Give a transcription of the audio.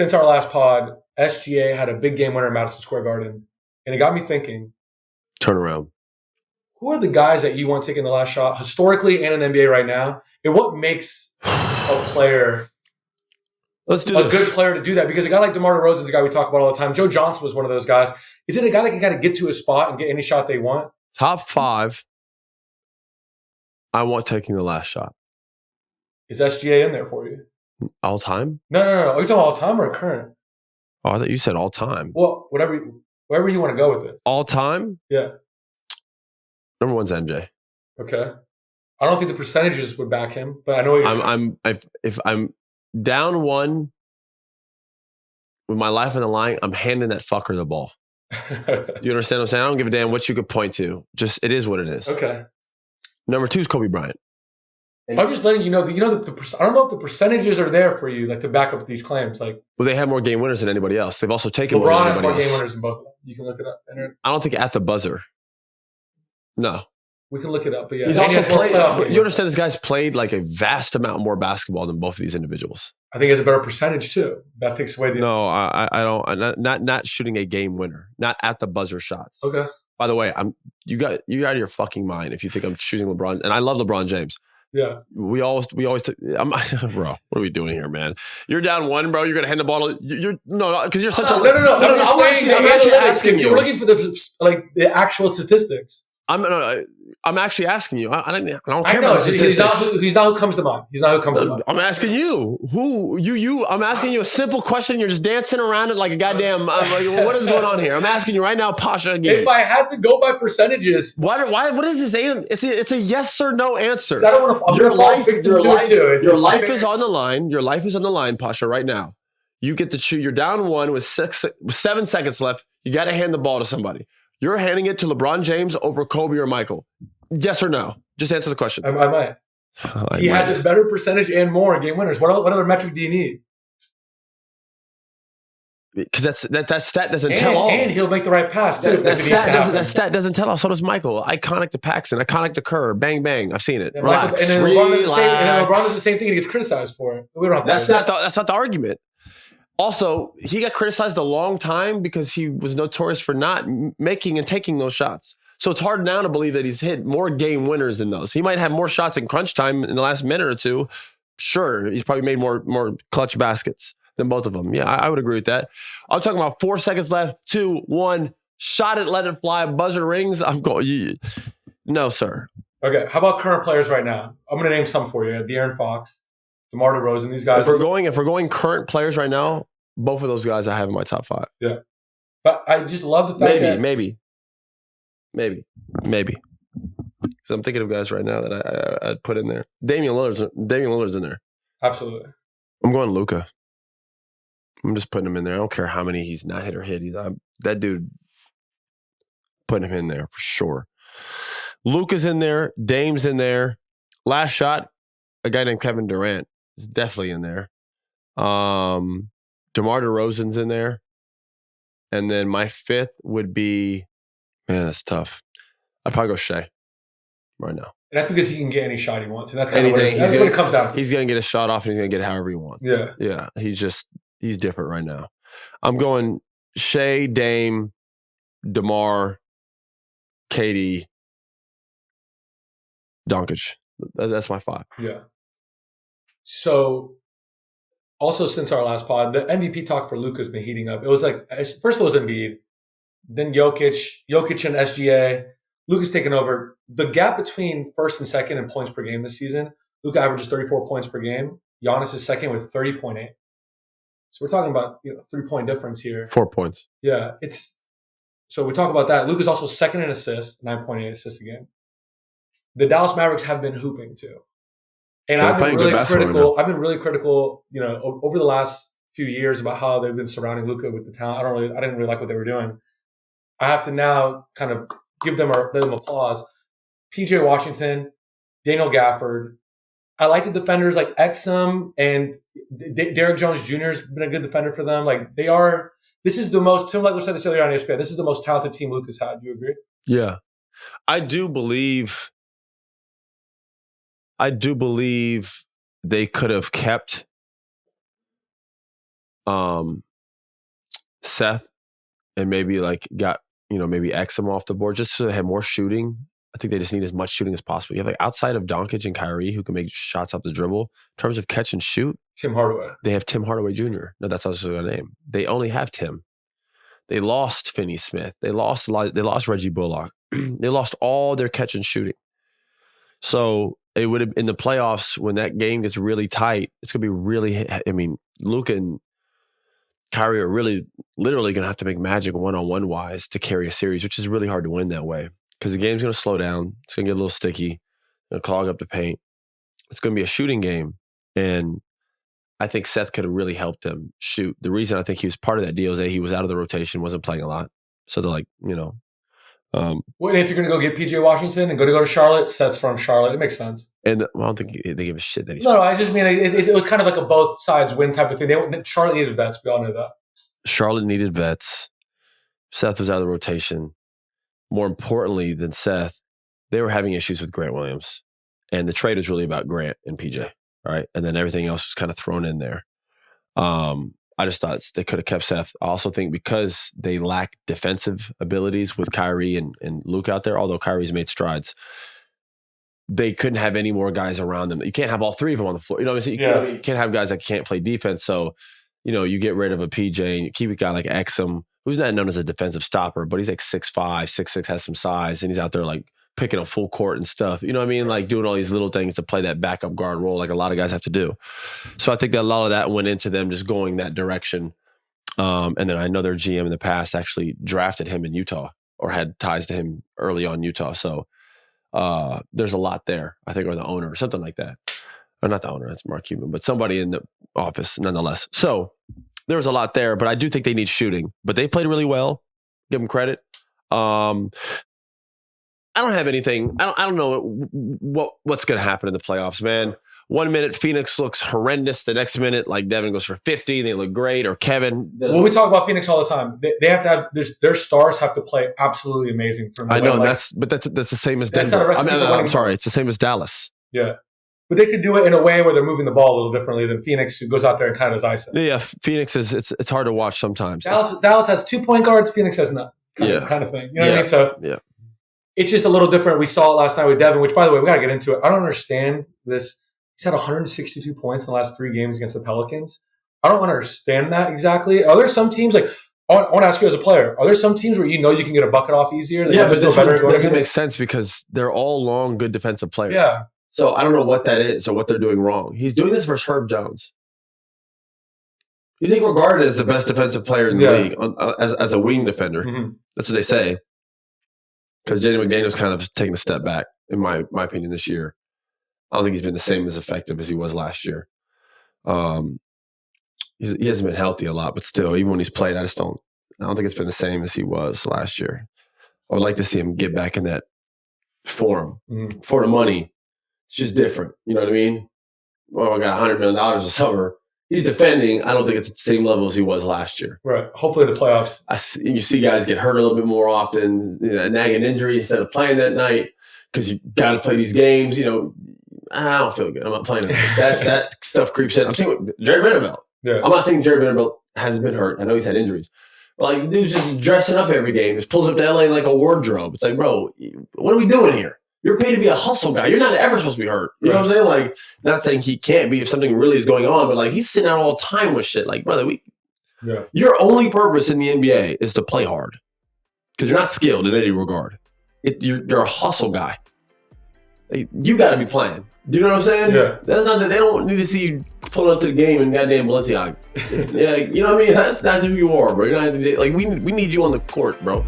since our last pod, SGA had a big game winner in Madison Square Garden. And it got me thinking. Turn around. Who are the guys that you want taking the last shot historically and in the NBA right now? And what makes a player a good player to do that? Because a guy like DeMar DeRozan's a guy we talk about all the time. Joe Johnson was one of those guys. Is it a guy that can kind of get to a spot and get any shot they want? Top 5, I want taking the last shot. Is SGA in there for you? All time? No. Are you talking all time or current? Oh, I thought you said all time. Well, wherever you want to go with it. All time? Yeah. Number 1's MJ. Okay. I don't think the percentages would back him, but I know if I'm down 1 with my life on the line, I'm handing that fucker the ball. Do you understand what I'm saying? I don't give a damn what you could point to. Just it is what it is. Okay. Number 2 is Kobe Bryant. I'm just letting you know. I don't know if the percentages are there for you, like to back up these claims. Like, well, they have more game winners than anybody else. They've also taken LeBron has more game winners than both of them. You can look it up. I don't think at the buzzer. No. We can look it up, but yeah. He's also played. You understand this guy's played like a vast amount more basketball than both of these individuals. I think he has a better percentage too. That takes away the. No, I don't. Not shooting a game winner. Not at the buzzer shots. Okay. By the way, you out of your fucking mind if you think I'm choosing LeBron, and I love LeBron James. Yeah. We always bro, what are we doing here, man? You're down 1, bro. You're gonna hand the ball. You're because you're such a no. I'm just saying I'm actually asking you. You're looking for the actual statistics. I'm actually asking you. I don't care. I know. He's not who comes to mind. He's not who comes to mind. I'm asking you. Who you? I'm asking you a simple question. You're just dancing around it like a goddamn. What is going on here? I'm asking you right now, Pasha. Again. If I had to go by percentages, why? What is this? It's a yes or no answer. I don't want to. Your life is on the line. Your life is on the line, Pasha. Right now, you get to choose. You're down 1 with 7 seconds left. You got to hand the ball to somebody. You're handing it to LeBron James over Kobe or Michael. Yes or no? Just answer the question. I might. He has a better percentage and more game winners. What other metric do you need? Because that stat doesn't tell all. And he'll make the right pass too. That stat doesn't tell all. So does Michael. Iconic to Paxson. Iconic to Kerr. Bang, bang. I've seen it. And Relax. And then LeBron does the same thing and he gets criticized for it. We don't have to that's not the argument. Also, he got criticized a long time because he was notorious for not making and taking those shots. So it's hard now to believe that he's hit more game winners than those. He might have more shots in crunch time in the last minute or two. Sure, he's probably made more clutch baskets than both of them. Yeah, I would agree with that. I'm talking about 4 seconds left, 2, 1, shot it, let it fly, buzzer rings. I'm going, no, sir. Okay, how about current players right now? I'm going to name some for you. De'Aaron Fox, DeMar DeRozan, these guys. If we're going current players right now, both of those guys I have in my top 5. Yeah. But I just love the fact that... Maybe. Because I'm thinking of guys right now that I'd put in there. Damian Lillard's in there. Absolutely. I'm going Luka. I'm just putting him in there. I don't care how many he's not hit or hit. That dude, putting him in there for sure. Luka's in there. Dame's in there. Last shot, a guy named Kevin Durant is definitely in there. DeMar DeRozan's in there. And then my 5th would be, man, that's tough. I'd probably go Shea right now. And that's because he can get any shot he wants. And that's kind of what it comes down to. He's going to get a shot off and he's going to get it however he wants. Yeah. Yeah. He's different right now. I'm going Shea, Dame, DeMar, KD, Doncic. That's my 5. Yeah. So, also since our last pod, the MVP talk for Luka's been heating up. It was like, first it was Embiid, then Jokic and SGA. Luka's taken over. The gap between first and second in points per game this season, Luka averages 34 points per game. Giannis is second with 30.8. So we're talking about 3-point difference here. 4 points. Yeah, so we talk about that. Luka's also second in assists, 9.8 assists a game. The Dallas Mavericks have been hooping too. And I've been really critical. I've been really critical, over the last few years about how they've been surrounding Luka with the talent. I didn't really like what they were doing. I have to now kind of give them applause. PJ Washington, Daniel Gafford. I like the defenders like Exum and Derrick Jones Jr. has been a good defender for them. Like this is the most, Tim Legler said this earlier on ESPN, this is the most talented team Luka's had. Do you agree? Yeah. I do believe they could have kept Seth and maybe like maybe X him off the board just so they have more shooting. I think they just need as much shooting as possible. You have like outside of Doncic and Kyrie who can make shots off the dribble. In terms of catch and shoot, Tim Hardaway. They have Tim Hardaway Jr. No, that's also a name. They only have Tim. They lost Finney Smith. They lost Reggie Bullock. They lost all their catch and shooting. So it would have in the playoffs when that game gets really tight. It's gonna be really. I mean, Luka and Kyrie are really, literally gonna have to make magic one-on-one wise to carry a series, which is really hard to win that way because the game's gonna slow down. It's gonna get a little sticky. Gonna clog up the paint. It's gonna be a shooting game, and I think Seth could have really helped him shoot. The reason I think he was part of that deal is that he was out of the rotation, wasn't playing a lot. So they're like, well, if you're going to go get PJ Washington and go to Charlotte, Seth's from Charlotte. It makes sense. And I don't think they give a shit that he's. No, I just mean it was kind of like a both sides win type of thing. Charlotte needed vets. We all knew that. Charlotte needed vets. Seth was out of the rotation. More importantly than Seth, they were having issues with Grant Williams. And the trade was really about Grant and PJ. Right. And then everything else was kind of thrown in there. I just thought they could have kept Seth. I also think because they lack defensive abilities with Kyrie and Luke out there, although Kyrie's made strides, they couldn't have any more guys around them. You can't have all three of them on the floor. You know what I'm saying? You can't have guys that can't play defense. So, you get rid of a PJ and you keep a guy like Exum, who's not known as a defensive stopper, but he's like 6'5", 6'6", has some size, and he's out there like picking up full court and stuff. You know what I mean? Like doing all these little things to play that backup guard role like a lot of guys have to do. So I think that a lot of that went into them just going that direction. And then I know their GM in the past actually drafted him in Utah or had ties to him early on in Utah. So there's a lot there, I think, or the owner or something like that. Or not the owner, that's Mark Cuban, but somebody in the office nonetheless. So there's a lot there, but I do think they need shooting. But they played really well. Give them credit. I don't have anything. I don't know what's going to happen in the playoffs, man. 1 minute Phoenix looks horrendous. The next minute, like Devin goes for 50. They look great. Or Kevin. Well, we talk about Phoenix all the time. They have to have their stars have to play absolutely amazing for me. I know, that's the same as Denver. I'm sorry, it's the same as Dallas. Yeah, but they could do it in a way where they're moving the ball a little differently than Phoenix, who goes out there and kind of as I said. Yeah, Phoenix is it's hard to watch sometimes. Dallas has 2 point guards. Phoenix has none. Kind of thing. You know what I mean? So yeah. It's just a little different. We saw it last night with Devin, which, by the way, we got to get into it. I don't understand this. He's had 162 points in the last 3 games against the Pelicans. I don't understand that exactly. Are there some teams, like, I want to ask you as a player, are there some teams where you can get a bucket off easier? Yeah, but this doesn't make sense because they're all long, good defensive players. Yeah. So I don't know what that is or what they're doing wrong. He's doing this versus Herb Jones. He's regarded as the best defensive player in the league as a wing defender. Mm-hmm. That's what they say. Because Jaden McDaniels kind of taking a step back, in my opinion, this year. I don't think he's been the same as effective as he was last year. He hasn't been healthy a lot, but still, even when he's played, I don't think it's been the same as he was last year. I would like to see him get back in that form. Mm-hmm. For the money, it's just different. You know what I mean? Well, I got $100 million a summer. He's defending. I don't think it's at the same level as he was last year. Right. Hopefully the playoffs. You see guys get hurt a little bit more often, nagging injury instead of playing that night because you got to play these games. I don't feel good. I'm not playing it. That stuff creeps in. I'm seeing what Jerry Vanderbilt. Yeah. I'm not saying Jerry Vanderbilt hasn't been hurt. I know he's had injuries. But like, dude's just dressing up every game. Just pulls up to LA like a wardrobe. It's like, bro, what are we doing here? You're paid to be a hustle guy. You're not ever supposed to be hurt. You know what I'm saying? Like, not saying he can't be if something really is going on, but like he's sitting out all the time with shit. Like, brother, your only purpose in the NBA is to play hard because you're not skilled in any regard. You're a hustle guy. Like, you got to be playing. Do you know what I'm saying? Yeah. That's not that they don't need to see you pull up to the game in goddamn Balenciaga. Yeah, you know what I mean? That's not who you are, bro. You're not like we need you on the court, bro.